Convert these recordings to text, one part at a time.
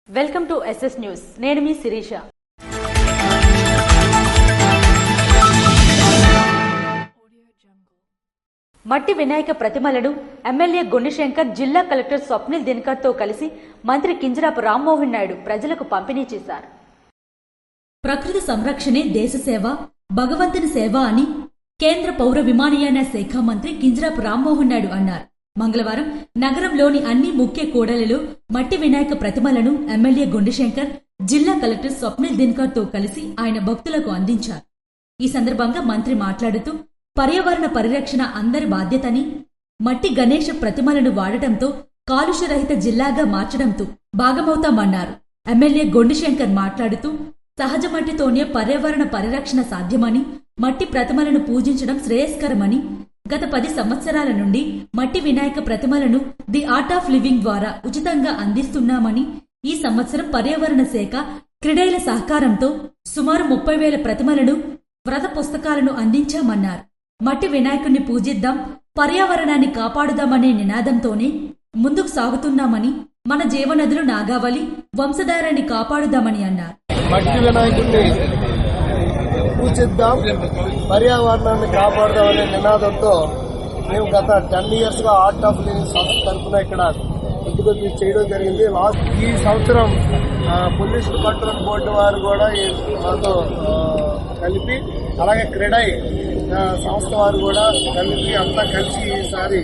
Welcome to SS news. నేను మీ శిరీష. మట్టి Vinayaka ప్రతిమలను MLA Gunashankar, జిల్లా కలెక్టర్ స్వప్నిల్ దినకర్ తో కలిసి మంత్రి కింజరాపు రామ్మోహన్ నాయుడు ప్రజలకు పంపిణీ చేశారు. ప్రకృతి సంరక్షణే దేశ సేవ, భగవంతుని సేవ అని కేంద్ర పౌర విమానయాన శాఖ మంత్రి కింజరాపు రామ్మోహన్ నాయుడు అన్నారు. మంగళవారం నగరంలోని అన్ని ముఖ్య కూడలిలో మట్టి వినాయక ప్రతిమలను ఎమ్మెల్యే గుండశంకర్, జిల్లా కలెక్టర్ స్వప్నిల్ దినకర్ తో కలిసి ఆయన భక్తులకు అందించారు. ఈ సందర్భంగా మంత్రి మాట్లాడుతూ పర్యావరణ పరిరక్షణ అందరి బాధ్యతని, మట్టి గణేష ప్రతిమలను వాడటంతో కాలుష్యరహిత జిల్లాగా మార్చడంతో భాగమవుతామన్నారు. ఎమ్మెల్యే గుండశంకర్ మాట్లాడుతూ సహజ మట్టితోనే పర్యావరణ పరిరక్షణ సాధ్యమని, మట్టి ప్రతిమలను పూజించడం శ్రేయస్కరమని, గత 10 సంవత్సరాల నుండి మట్టి వినాయక ప్రతిమలను ది ఆర్ట్ ఆఫ్ లివింగ్ ద్వారా ఉచితంగా అందిస్తున్నామని, ఈ సంవత్సరం పర్యావరణ శాఖ, క్రీడల సహకారంతో సుమారు 30,000 ప్రతిమలను, వ్రత పుస్తకాలను అందించామన్నారు. మట్టి వినాయకుణ్ణి పూజిద్దాం, పర్యావరణాన్ని కాపాడుదామనే నినాదంతోనే ముందుకు సాగుతున్నామని, మన జీవనదులు నాగావళి, వంశధారాన్ని కాపాడుదామని అన్నారు. మట్టి వినాయకుడిని పూజిద్దాం, పర్యావరణాన్ని కాపాడుదామనే నినాదంతో మేము గత 10 years గా ఆర్ట్ ఆఫ్ లివింగ్ సంస్థ తరఫున ఇక్కడ ఇంటికొచ్చి చేయడం జరిగింది. ఈ సంవత్సరం పొల్యూషన్ కంట్రోల్ బోర్డు వారు కూడా మాతో కలిపి, అలాగే క్రెడై సంస్థ వారు కూడా కలిపి అంతా కలిసి ఈసారి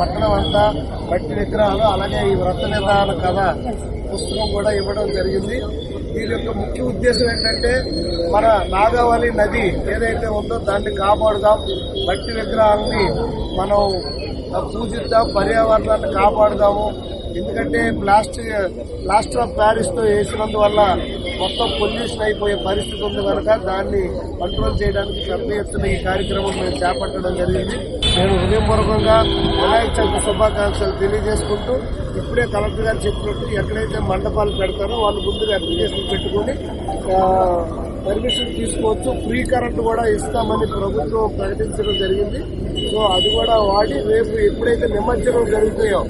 పట్టణం అంతా మట్టి విగ్రహాలు, అలాగే ఈ వ్రత నిర్వహణ కథ పుస్తకం కూడా ఇవ్వడం జరిగింది. దీని యొక్క ముఖ్య ఉద్దేశం ఏంటంటే, మన నాగావళి నది ఏదైతే ఉందో దాన్ని కాపాడుదాం, మట్టి విగ్రహాలని మనం పూజిద్దాం, పర్యావరణాన్ని కాపాడుదాము. ఎందుకంటే ప్లాస్టర్ ఆఫ్ ప్యారిస్ తో వేసినందువల్ల మొత్తం పొల్యూషన్ అయిపోయే పరిస్థితి ఉంది కనుక దాన్ని కంట్రోల్ చేయడానికి పెద్ద ఎత్తున ఈ కార్యక్రమం మేము చేపట్టడం జరిగింది. నేను హృదయపూర్వకంగా వినాయక చవితి శుభాకాంక్షలు తెలియజేసుకుంటూ, ఇప్పుడే కలెక్టర్ గారు చెప్పినట్టు ఎక్కడైతే మండపాలు పెడతారో వాళ్ళు ముందుగా అప్లికేషన్ పెట్టుకుని పర్మిషన్ తీసుకోవచ్చు. ఫ్రీ కరెంట్ కూడా ఇస్తామని ప్రభుత్వం ప్రకటించడం జరిగింది. సో అది కూడా వాడి రేపు ఎప్పుడైతే నిమజ్జనం జరుగుతాయో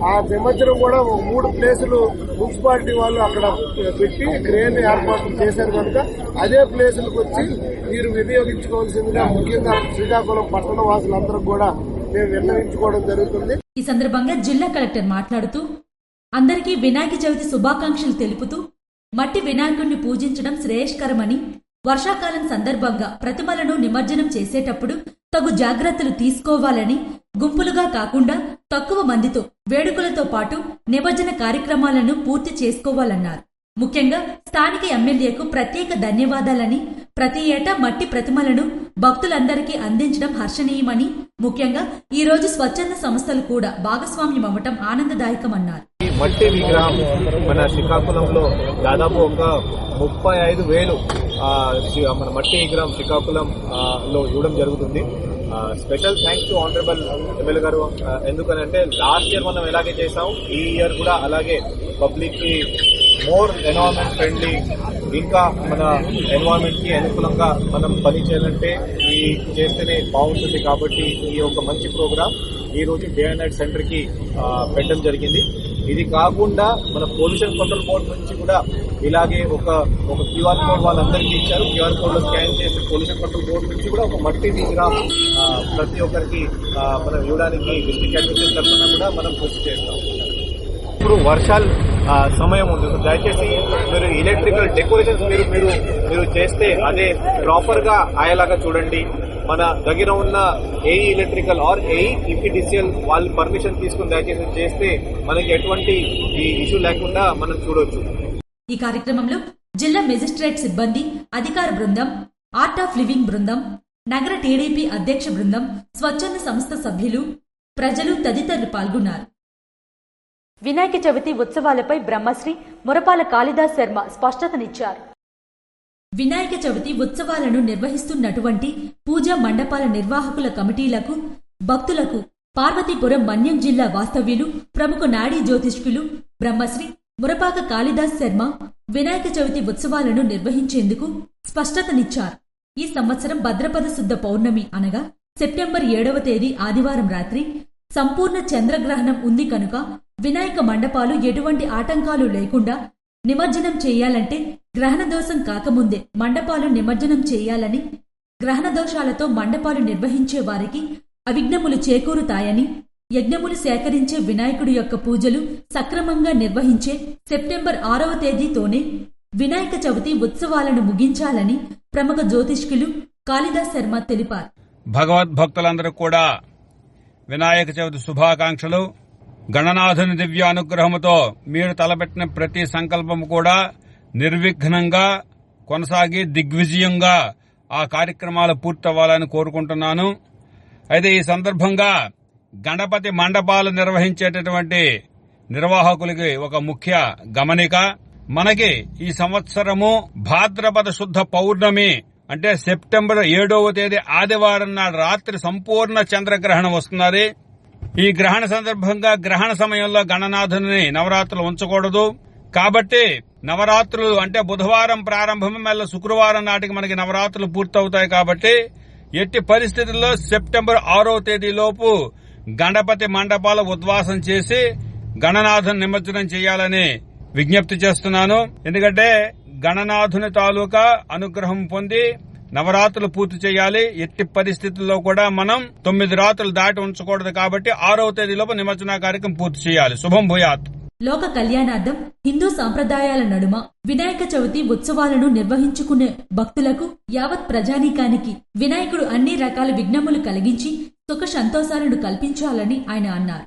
ఆ నిమజ్జనం కూడా 3 ప్లేసులు మున్సిపాలిటీ వాళ్ళు అక్కడ పెట్టి క్రేన్ ఏర్పాటు చేశారు కనుక అదే ప్లేసులకు వచ్చి మీరు వినియోగించుకోవాల్సిందిగా ముఖ్యంగా శ్రీకాకుళం పట్టణ వాసులందరూ కూడా మేము విన్నవించుకోవడం జరుగుతుంది. ఈ సందర్భంగా జిల్లా కలెక్టర్ మాట్లాడుతూ అందరికీ వినాయక చవితి శుభాకాంక్షలు తెలుపుతూ మట్టి వినాయకుడిని పూజించడం శ్రేయస్కరమని, వర్షాకాలం సందర్భంగా ప్రతిమలను నిమజ్జనం చేసేటప్పుడు తగు జాగ్రత్తలు తీసుకోవాలని, గుంపులుగా కాకుండా తక్కువ మందితో వేడుకలతో పాటు నిమజ్జన కార్యక్రమాలను పూర్తి చేసుకోవాలన్నారు. ముఖ్యంగా స్థానిక ఎమ్మెల్యేకు ప్రత్యేక ధన్యవాదాలని, ప్రతి ఏటా మట్టి ప్రతిమలను భక్తులందరికీ అందించడం హర్షణీయమని, ముఖ్యంగా ఈ రోజు స్వచ్ఛంద సంస్థలు కూడా భాగస్వామ్యమవ్వటం ఆనందదాయకమన్నారు. మట్టి విగ్రహం మన శ్రీకాకుళంలో దాదాపు ఒక 35,000 మన మట్టి విగ్రహం శ్రీకాకుళం లో ఇవ్వడం జరుగుతుంది. Special thanks to honourable MLA గారు. ఎందుకనంటే లాస్ట్ ఇయర్ మనం ఎలాగే చేసాం, ఈ ఇయర్ కూడా అలాగే పబ్లిక్ కి మోర్ ఎన్వైరన్మెంట్ ఫ్రెండ్లీ, ఇంకా మన ఎన్వైరన్మెంట్ కి అనుకూలంగా మనం పని చేయాలంటే ఈ చేస్తేనే బాగుంటుంది. కాబట్టి ఈ ఒక మంచి ప్రోగ్రామ్ ఈ రోజు డే అండ్ నైట్ సెంటర్ కి పెట్టడం జరిగింది. ఇది కాకుండా మన పొల్యూషన్ కంట్రోల్ బోర్డు నుంచి కూడా ఇలాగే ఒక క్యూఆర్ కోడ్ వాళ్ళందరికీ ఇచ్చారు. క్యూఆర్ కోడ్ లో స్కాన్ చేసి పొల్యూషన్ కంట్రోల్ బోర్డు నుంచి కూడా ఒక మట్టి విగ్రహం ప్రతి ఒక్కరికి మనం ఇవ్వడానికి డిస్ట్రిక్ట్ అడ్మినిస్ట్రేషన్ తరఫున కూడా మనం కృషి చేస్తాం. ఇప్పుడు వర్షాలు సమయం ఉంటుంది, దయచేసి మీరు ఎలక్ట్రికల్ డెకరేషన్స్ మీరు చేస్తే అదే ప్రాపర్ గా అయ్యేలాగా చూడండి. మన దగ్గర ఉన్న AE electrical or AE EPDCL వాళ్ళు పర్మిషన్ తీసుకుని దయచేసి చేస్తే మనకి ఎటువంటి ఈ ఇష్యూ లేకుండా మనం చూడొచ్చు. ఈ కార్యక్రమంలో జిల్లా మెజిస్ట్రేట్ సిబ్బంది, అధికార బృందం, ఆర్ట్ ఆఫ్ లివింగ్ బృందం, నగర టీడీపీ అధ్యక్ష బృందం, స్వచ్ఛంద సంస్థ సభ్యులు, ప్రజలు తదితరులు పాల్గొన్నారు. వినాయక చవితి ఉత్సవాలపై బ్రహ్మశ్రీ మురపాల కాళిదాస్ శర్మ స్పష్టతనిచ్చారు. వినాయక చవితి ఉత్సవాలను నిర్వహిస్తున్నటువంటి పూజా మండపాల నిర్వాహకుల కమిటీలకు, భక్తులకు పార్వతీపురం మన్యం జిల్లా వాస్తవ్యులు, ప్రముఖ నాడీ జ్యోతిష్కులు బ్రహ్మశ్రీ మురపాక కాళిదాస్ శర్మ వినాయక చవితి ఉత్సవాలను నిర్వహించేందుకు స్పష్టతనిచ్చారు. ఈ సంవత్సరం భద్రపద శుద్ధ పౌర్ణమి అనగా సెప్టెంబర్ 7వ తేదీ ఆదివారం రాత్రి సంపూర్ణ చంద్రగ్రహణం ఉంది కనుక వినాయక మండపాలు ఎటువంటి ఆటంకాలు లేకుండా నిమజ్జనం చేయాలంటే గ్రహణ దోషం కాకముందే మండపాలు నిమజ్జనం చేయాలని, గ్రహణ దోషాలతో మండపాలు నిర్వహించే వారికి అవిఘ్నములు చేకూరుతాయని, యజ్ఞములు సేకరించే వినాయకుడి యొక్క పూజలు సక్రమంగా నిర్వహించే సెప్టెంబర్ 6వ తేదీతోనే వినాయక చవితి ఉత్సవాలను ముగించాలని ప్రముఖ జ్యోతిష్కులు కాళిదాస్ శర్మ తెలిపారు. భగవద్భక్తులందరూ కూడా వినాయక చవితి శుభాకాంక్షలు. గణనాథుని దివ్య అనుగ్రహముతో మీరు తలపెట్టిన ప్రతి సంకల్పం కూడా నిర్విఘ్నంగా కొనసాగి దిగ్విజయంగా ఆ కార్యక్రమాలు పూర్తవ్వాలని కోరుకుంటున్నాను. అయితే ఈ సందర్భంగా గణపతి మండపాలు నిర్వహించేటటువంటి నిర్వాహకులకి ఒక ముఖ్య గమనిక. మనకి ఈ సంవత్సరము భాద్రపద శుద్ధ పౌర్ణమి అంటే సెప్టెంబర్ 7వ తేదీ ఆదివారం నాడు రాత్రి సంపూర్ణ చంద్రగ్రహణం వస్తున్నది. ఈ గ్రహణ సందర్భంగా గ్రహణ సమయంలో గణనాథుని నవరాత్రులు ఉంచకూడదు. కాబట్టి నవరాత్రులు అంటే బుధవారం ప్రారంభం మళ్ళీ శుక్రవారం నాటికి మనకి నవరాత్రులు పూర్తవుతాయి. కాబట్టి ఎట్టి పరిస్థితుల్లో సెప్టెంబర్ 6వ తేదీలోపు గణపతి మండపాల ఉద్వాసం చేసి గణనాథుని నిమజ్జనం చేయాలని విజ్ఞప్తి చేస్తున్నాను. ఎందుకంటే గణనాథుని తాలూకా అనుగ్రహం పొంది నవరాత్రులు పూర్తి చేయాలి. ఎట్టి పరిస్థితుల్లో కూడా మనం 9 రాత్రులు దాటి ఉంచకూడదు. కాబట్టి 6వ తేదీలోపు నిమజ్జన కార్యక్రమం పూర్తి చేయాలి. శుభం భూయాత్. లోక కళ్యాణార్థం హిందూ సాంప్రదాయాల నడుమ వినాయక చవితి ఉత్సవాలను నిర్వహించుకునే భక్తులకు యావత్ ప్రజానీకానికి వినాయకుడు అన్ని రకాల విఘ్నములు కలిగించి సుఖ సంతోషాలను కల్పించాలని ఆయన అన్నారు.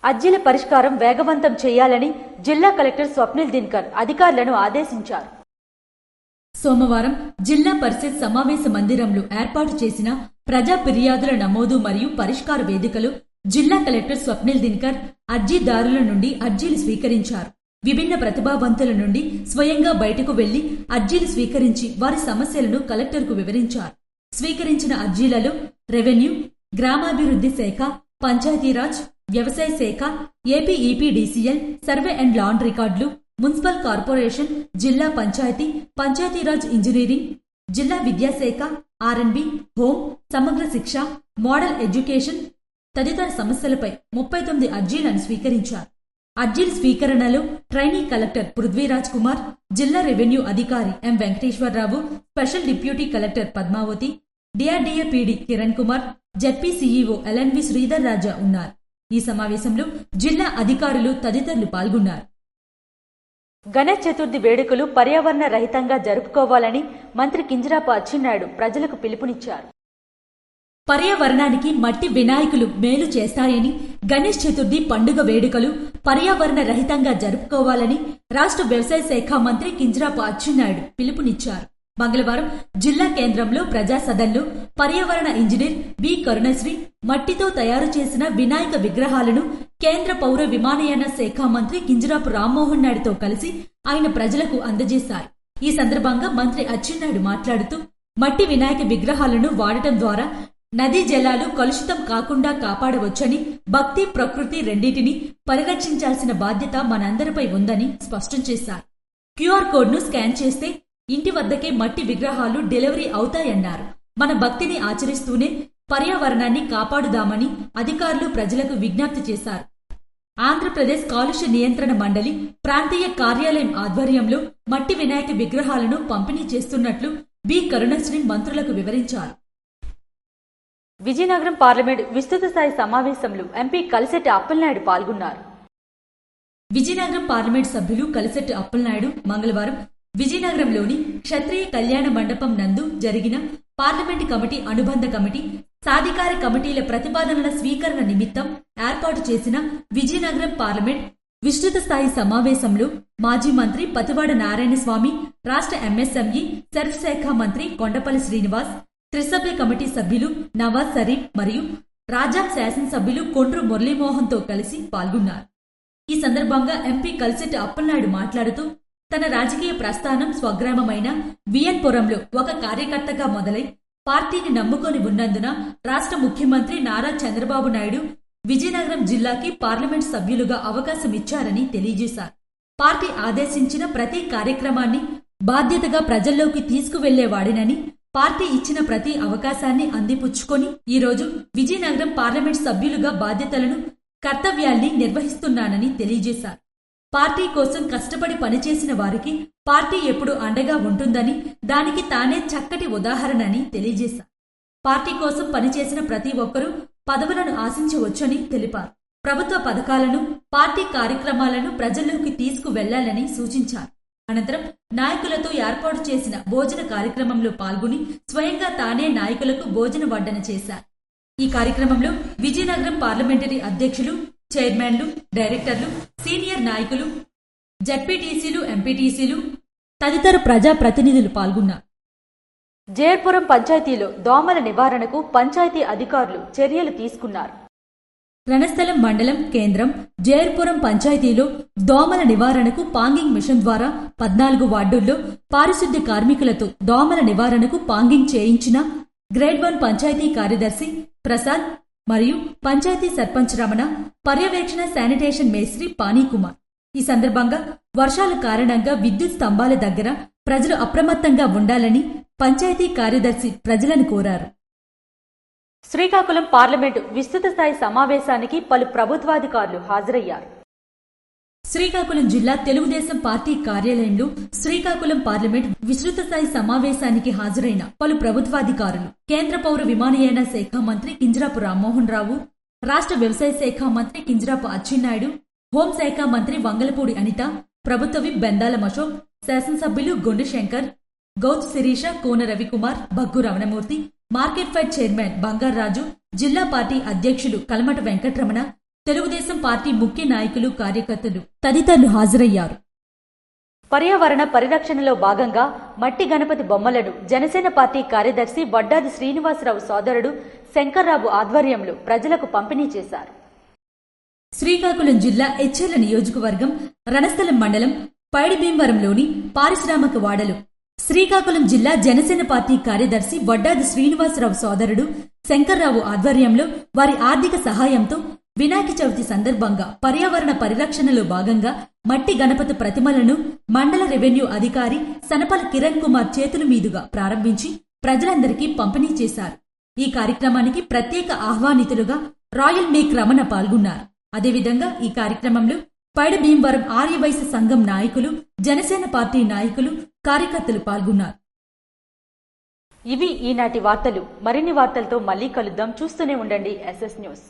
అర్జీల పరిష్కారం వేగవంతం చేయాలని జిల్లా కలెక్టర్ స్వప్నిల్ దినకర్ అధికారులను ఆదేశించారు. సోమవారం జిల్లా పరిషత్ సమావేశ మందిరంలో ఏర్పాటు చేసిన ప్రజా ఫిర్యాదుల నమోదు మరియు పరిష్కార వేదికలో జిల్లా కలెక్టర్ స్వప్నిల్ దినకర్ అర్జీదారుల నుండి అర్జీలు స్వీకరించారు. విభిన్న ప్రతిభావంతుల నుండి స్వయంగా బయటకు వెళ్లి అర్జీలు స్వీకరించి వారి సమస్యలను కలెక్టర్కు వివరించారు. స్వీకరించిన అర్జీలలో రెవెన్యూ, గ్రామాభివృద్ధి శాఖ, పంచాయతీరాజ్, వ్యవసాయ శాఖ, AP EPDCL, survey and land రికార్డులు, మున్సిపల్ కార్పొరేషన్, జిల్లా పంచాయతీ, పంచాయతీరాజ్ ఇంజనీరింగ్, జిల్లా విద్యాశాఖ, ఆర్ఎండ్బి, హోం, సమగ్ర శిక్ష, మోడల్ ఎడ్యుకేషన్ తదితర సమస్యలపై 39 అర్జీలను స్వీకరించారు. అర్జీల స్వీకరణలో ట్రైనీ కలెక్టర్ పృథ్వీరాజ్ కుమార్, జిల్లా రెవెన్యూ అధికారి M Venkateswara Rao, special deputy collector Padmavathi, DRDA PD Kiran Kumar, ZP CEO LNV Sridhar Raja ఉన్నారు. ఈ సమావేశంలో జిల్లా అధికారులు తదితరులు పాల్గొన్నారు. గణేష్ చతుర్థి వేడుకలు పర్యావరణ రహితంగా జరుపుకోవాలని మంత్రి కింజరాపు అచ్చెన్నాయుడు ప్రజలకు పిలుపునిచ్చారు. పర్యావరణానికి మట్టి వినాయకులు మేలు చేస్తాయని, గణేష్ చతుర్థి పండుగ వేడుకలు పర్యావరణ రహితంగా జరుపుకోవాలని రాష్ట్ర వ్యవసాయ శాఖ మంత్రి కింజరాపు అచ్చెన్నాయుడు పిలుపునిచ్చారు. మంగళవారం జిల్లా కేంద్రంలో ప్రజా సదన్లో పర్యావరణ ఇంజనీర్ బి కరుణశ్రీ మట్టితో తయారు చేసిన వినాయక విగ్రహాలను కేంద్ర పౌర విమానయాన శాఖ మంత్రి కింజరాపు రామ్మోహన్ నాయుడుతో కలిసి ఆయన ప్రజలకు అందజేశారు. ఈ సందర్భంగా మంత్రి అచ్చెన్నాయుడు మాట్లాడుతూ మట్టి వినాయక విగ్రహాలను వాడటం ద్వారా నదీ జలాలు కలుషితం కాకుండా కాపాడవచ్చని, భక్తి ప్రకృతి రెండింటినీ పరిరక్షించాల్సిన బాధ్యత మనందరిపై ఉందని స్పష్టం చేశారు. క్యూఆర్ కోడ్ను స్కాన్ చేస్తే ఇంటి వద్దకే మట్టి విగ్రహాలు డెలివరీ అవుతాయన్నారు. మన భక్తిని ఆచరిస్తూనే పర్యావరణాన్ని కాపాడుదామని అధికారులు ప్రజలకు విజ్ఞప్తి చేశారు. ఆంధ్రప్రదేశ్ కాలుష్య నియంత్రణ మండలి ప్రాంతీయ కార్యాలయం ఆధ్వర్యంలో మట్టి వినాయక విగ్రహాలను పంపిణీ చేస్తున్నట్లు బి కరుణశ్రీ మంత్రులకు వివరించారు. విజయనగరం పార్లమెంట్ విస్తృత స్థాయి సమావేశంలో ఎంపీ కలిసెట్టి అప్పలనాయుడు పాల్గొన్నారు. విజయనగరం పార్లమెంట్ సభ్యులు కలిసెట్టి అప్పలనాయుడు మంగళవారం విజయనగరంలోని క్షత్రియ కళ్యాణ మండపం నందు జరిగిన పార్లమెంటు కమిటీ అనుబంధ కమిటీ సాధికార కమిటీల ప్రతిపాదనల స్వీకరణ నిమిత్తం ఏర్పాటు చేసిన విజయనగరం పార్లమెంట్ విస్తృత స్థాయి సమావేశంలో మాజీ మంత్రి పతివాడ నారాయణస్వామి, రాష్ట్ర ఎంఎస్ఎంఈ సర్వ్ శాఖ మంత్రి కొండపల్లి శ్రీనివాస్, త్రిసభ్య కమిటీ సభ్యులు నవాజ్ షరీఫ్ మరియు రాజాం శాసనసభ్యులు కొండ్రు మురళీమోహన్తో కలిసి పాల్గొన్నారు. ఈ సందర్భంగా ఎంపీ కలిసెట్టి అప్పలనాయుడు మాట్లాడుతూ తన రాజకీయ ప్రస్థానం స్వగ్రామమైన వియన్పురంలో ఒక కార్యకర్తగా మొదలై పార్టీని నమ్ముకొని ఉన్నందున రాష్ట్ర ముఖ్యమంత్రి నారా చంద్రబాబు నాయుడు విజయనగరం జిల్లాకి పార్లమెంట్ సభ్యులుగా అవకాశం ఇచ్చారని తెలియజేశారు. పార్టీ ఆదేశించిన ప్రతి కార్యక్రమాన్ని బాధ్యతగా ప్రజల్లోకి తీసుకువెళ్లేవాడినని, పార్టీ ఇచ్చిన ప్రతి అవకాశాన్ని అందిపుచ్చుకొని ఈరోజు విజయనగరం పార్లమెంట్ సభ్యులుగా బాధ్యతలను కర్తవ్యాల్ని నిర్వహిస్తున్నానని తెలియజేశారు. పార్టీ కోసం కష్టపడి పనిచేసిన వారికి పార్టీ ఎప్పుడు అండగా ఉంటుందని, దానికి తానే చక్కటి ఉదాహరణని తెలియజేశారు. పార్టీ కోసం పనిచేసిన ప్రతి ఒక్కరూ పదవులను ఆశించవచ్చని తెలిపారు. ప్రభుత్వ పథకాలను, పార్టీ కార్యక్రమాలను ప్రజల్లోకి తీసుకువెళ్లాలని సూచించారు. అనంతరం నాయకులతో ఏర్పాటు చేసిన భోజన కార్యక్రమంలో పాల్గొని స్వయంగా తానే నాయకులకు భోజన వడ్డన చేశారు. ఈ కార్యక్రమంలో విజయనగరం పార్లమెంటరీ అధ్యక్షులు, చైర్మన్లు, డైరెక్టర్లు, సీనియర్ నాయకులు, జడ్పీటీసీలు, ఎంపీటీసీలు తదితర ప్రజా ప్రతినిధులు పాల్గొన్నారు. జేర్పురం పంచాయతీలో దోమల నివారణకు పంచాయతీ అధికారులు చర్యలు తీసుకున్నారు. రణస్థలం మండలం కేంద్రం జేర్పురం పంచాయతీలో దోమల నివారణకు పాంగింగ్ మిషన్ ద్వారా 14 వార్డుల్లో పారిశుద్ధ్య కార్మికులతో దోమల నివారణకు పాంగింగ్ చేయించిన గ్రేడ్ 1 పంచాయతీ కార్యదర్శి ప్రసాద్ మరియు పంచాయతీ సర్పంచ్ రమణ, పర్యవేక్షణ శానిటేషన్ మేస్త్రి పానీకుమార్. ఈ సందర్భంగా వర్షాల కారణంగా విద్యుత్ స్తంభాల దగ్గర ప్రజలు అప్రమత్తంగా ఉండాలని పంచాయతీ కార్యదర్శి ప్రజలను కోరారు. శ్రీకాకుళం పార్లమెంటు విస్తృత స్థాయి సమావేశానికి పలు ప్రభుత్వాధికారులు హాజరయ్యారు. శ్రీకాకుళం జిల్లా తెలుగుదేశం పార్టీ కార్యాలయంలో శ్రీకాకుళం పార్లమెంట్ విస్తృత స్థాయి సమావేశానికి హాజరైన పలు ప్రభుత్వాధికారులు, కేంద్ర పౌర విమానయాన శాఖ మంత్రి కింజరాపు రామ్మోహన్ రావు, రాష్ట్ర వ్యవసాయ శాఖ మంత్రి కింజరాపు అచ్చెన్నాయుడు, హోంశాఖ మంత్రి వంగలపూడి అనిత, ప్రభుత్వ విప్ బెందాలం అశోక్, శాసనసభ్యులు Gondi Shankar, Gouthu Sirisha, Kona Ravikumar, Baggu Ramanamurthy, market fed chairman Bangaraju, జిల్లా పార్టీ అధ్యక్షులు కలమట వెంకటరమణ, తెలుగుదేశం పార్టీ ముఖ్య నాయకులు, కార్యకర్తలు తదితరులు హాజరయ్యారు. పర్యావరణ పరిరక్షణలో భాగంగా మట్టి గణపతి బొమ్మలను జనసేన పార్టీ కార్యదర్శి వడ్డాది శ్రీనివాసరావు సోదరుడు శంకర్రావు ఆధ్వర్యంలో ప్రజలకు పంపిణీ చేశారు. శ్రీకాకుళం జిల్లా ఎచ్చెర్ల నియోజకవర్గం రణస్థలం మండలం పైడిభీమవరంలోని పారిశ్రామిక వాడలు శ్రీకాకుళం జిల్లా జనసేన పార్టీ కార్యదర్శి వడ్డాది శ్రీనివాసరావు సోదరుడు శంకర్రావు ఆధ్వర్యంలో వారి ఆర్థిక సహాయంతో వినాయక చవితి సందర్భంగా పర్యావరణ పరిరక్షణలో భాగంగా మట్టి గణపతి ప్రతిమలను మండల రెవెన్యూ అధికారి సనపల కిరణ్ కుమార్ చేతుల మీదుగా ప్రారంభించి ప్రజలందరికీ పంపిణీ చేశారు. ఈ కార్యక్రమానికి ప్రత్యేక ఆహ్వానితులుగా రాయల్ మేక్ రమణ పాల్గొన్నారు. అదేవిధంగా ఈ కార్యక్రమంలో పైడిభీమవరం ఆర్యవైశ్య సంఘం నాయకులు, జనసేన పార్టీ నాయకులు, కార్యకర్తలు పాల్గొన్నారు. ఇవి ఈనాటి వార్తలు. మరిన్ని వార్తలతో మళ్లీ కలుద్దాం. చూస్తూనే ఉండండి SS న్యూస్.